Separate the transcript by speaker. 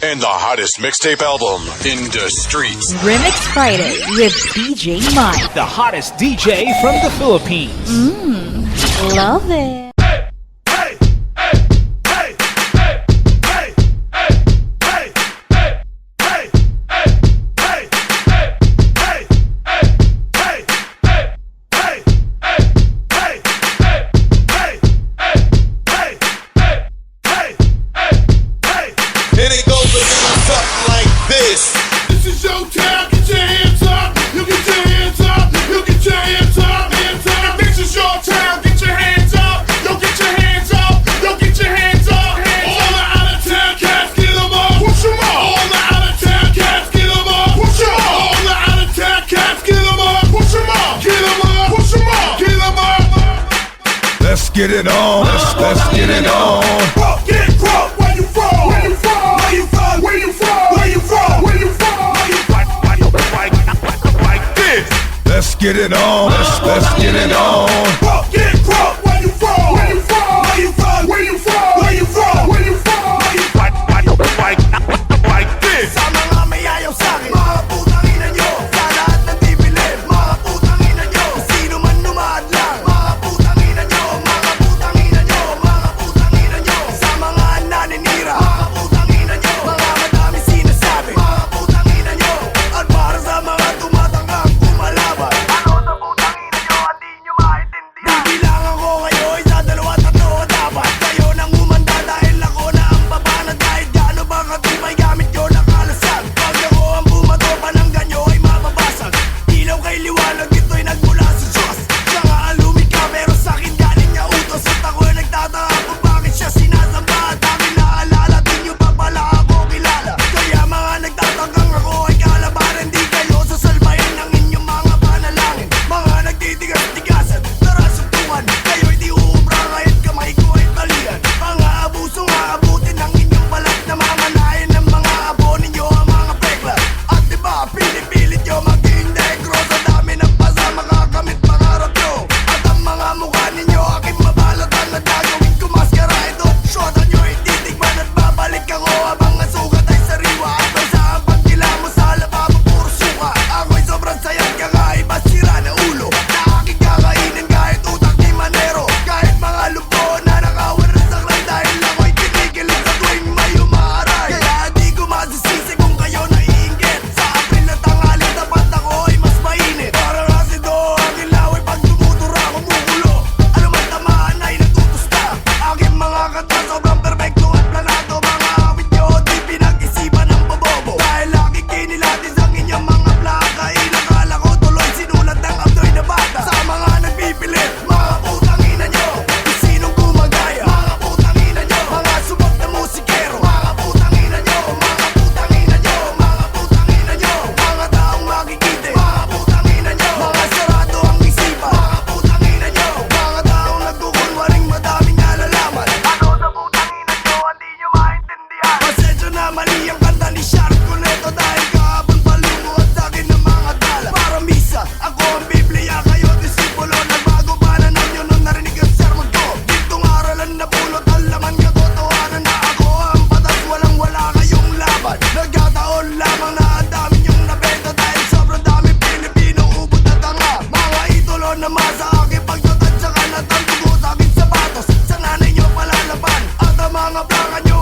Speaker 1: and the hottest mixtape album in the streets.
Speaker 2: Remix Friday with DJ Mike.
Speaker 3: The hottest DJ from the Philippines.
Speaker 2: Love it.
Speaker 4: And it goes a little something like this. This is your town, get your hands up. You get your hands up, you get your hands up, hands up. This is your town, get your hands up. You get your hands up, you get your hands up, hands up. All the out of town cats, get them up, push them up. All the out of town cats, get them up, push them up. All the out of town cats, get them up, push them up, get them up, push them up, get them up.
Speaker 5: Let's get it on, let's get it on.
Speaker 4: Get crunk, where you from? Where you from? Where you from? Where you from? Where you from? Where you from? Like this.
Speaker 5: Let's get it on, let's get it on.
Speaker 4: Get crunk, where you from? Where you from? Where you from? Where you from? Where you from? Where you from? Like this.
Speaker 6: Sa mga may ayaw sa'kin, mga putang ina nyo. Sa lahat ng bibilin, mga putang ina nyo. Sino man lumahad lang, mga putang ina nyo. Mga putang ina nyo, mga putang ina nyo. Sa mga naninira, mga putang ina nyo. Mga madami sinasabi, mga putang ina nyo. At para sa mga tumatangkang kumalaban, ano sa putang ina nyo at di nyo maintindihan. Bibilangan ko kayo, isa, dalawa, tatlo, dapat kayo nang umanda dahil ako na ang babanat. Kahit gaano ba katibay gamit nyo nakalasag. Pag ako ang bumato, pananggan nyo ay mababasag. Ilaw kay liwanag, ito'y nagmula sa Diyos. Siya nga ang lumikha pero sa'kin galing niya utos. At ako'y nagtataka kung bakit siya sinasamba. At aking naalala, di nyo pa pala ako kilala. Kaya mga nagtatakang ako ay kalabaran. Di kayo sasalbahin ng inyong mga panalangin. Mga nagtitigas-tigasan, tara suntukan. Kayo'y di uubra kahit kamay ko ay talian. Mga abuso nga abutin ng inyong balat na mamanahin ng mga abo ninyo ang mga pekla. At diba pinipilit nyo maging negro sa dami ng pasa makakamit pangarap nyo. At ang mga mukha ninyo aking mabalatan na gagawin ko maskara. Ito shota nyo ititigman at babalik ako habang ang sugat ay sariwa. At may sa ang pagkila mo sa lababo puro suka. Ako'y sobrang sayang kakaiba sira na ulo na aking kakainin kahit utak ni Manero. Kahit mga lupo na nakawan na saklay dahil ako'y kinikilig sa tuwing may umaaray. Kaya di ko masisisi kung kayo naiinggit. Sa April na tanghali tapat ako ay mas mainit. Parang asido ang ilaway pag tumutura kumukulo. Alam ang tamaan ay natutusta. Aking mga kanta sobrang perfecto at planado. Mga awit nyo di pinag-isipan ng bobobo. Dahil aking kinilatis ang inyong mga plaka. Inakala ko tuloy sinulat ng abdoy na bata. Sa mga nagpipilit, mga putang ina nyo. Kung sinong gumagaya, mga putang ina nyo. Mga subok na musikero, mga putang ina nyo. Mga putang ina nyo, mga putang ina nyo. Mga taong makikite, mga putang ina nyo. Mga sarado ang isipan, mga putang ina nyo. Mga taong nagkukunwaring madaming nalalaman. Ano sa putang ina nyo at di nyo maintindihan. Pasensya na mali ang kanta ni Shark Cunetto. Dahil kahapon palungo at sa'kin ng mga tala. Para misa, ako ang Biblia, kayo disipulo. Nagbago pananaw nyo nung narinig ang sermon ko. Ditong aralan na pulot ang laman katotohanan na ako ang patas. Walang wala kayong laban. Nagkataon lamang na ang dami nyong nabenta. Dahil sobrang dami Pilipino ubod na tanga. Mga idolo na masa aking pagtatat. Tsaka natangtugo sa aking sapatos. Sa nanay nyo palalaban. At ang mga plaka nyo